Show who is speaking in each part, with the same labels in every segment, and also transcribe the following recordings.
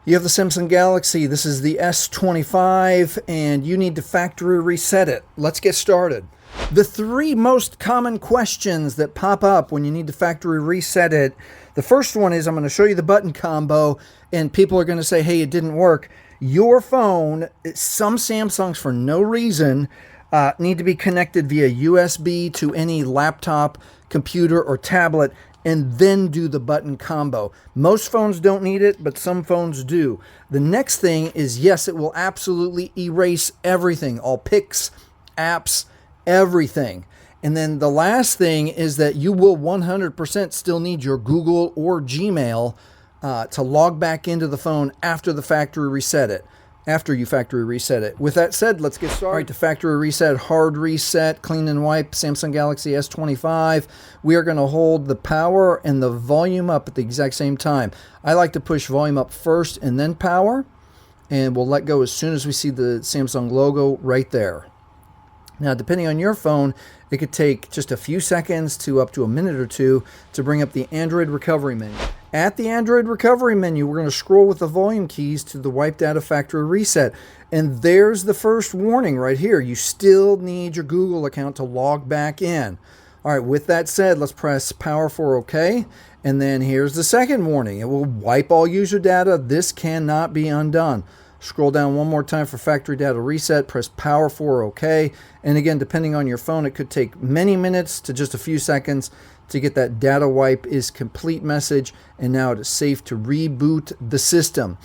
Speaker 1: You have the Samsung Galaxy. This is the S25, and you need to factory reset it. Let's get started. The three most common questions that pop up when you need to factory reset it. The first one is, I'm going to show you the button combo, and people are going to say, hey, it didn't work. Your phone, some Samsungs for no reason, need to be connected via USB to any laptop, computer, or tablet, and then do the button combo. Most phones don't need it, but some phones do. The next thing is, yes, it will absolutely erase everything, all pics, apps, everything. And then the last thing is that you will 100% still need your Google or Gmail to log back into the phone after the factory reset it. After you factory reset it. With that said, let's get started. All right, to factory reset, hard reset, clean and wipe, Samsung Galaxy S25. We are going to hold the power and the volume up at the exact same time. I like to push volume up first and then power, and we'll let go as soon as we see the Samsung logo right there. Now, depending on your phone, it could take just a few seconds to up to a minute or two to bring up the Android recovery menu. At the Android recovery menu, we're going to scroll with the volume keys to the Wipe Data Factory Reset. And there's the first warning right here. You still need your Google account to log back in. All right, with that said, let's press power for OK. And then here's the second warning. It will wipe all user data. This cannot be undone. Scroll down one more time for factory data reset, press power for OK. And again, depending on your phone, it could take many minutes to just a few seconds to get that data wipe is complete message, and now it is safe to reboot the system.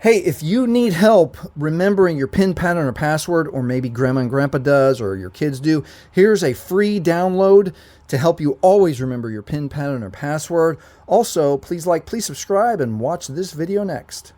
Speaker 1: Hey, if you need help remembering your PIN pattern or password, or maybe grandma and grandpa does, or your kids do, here's a free download to help you always remember your PIN pattern or password. Also, please like, please subscribe, and watch this video next.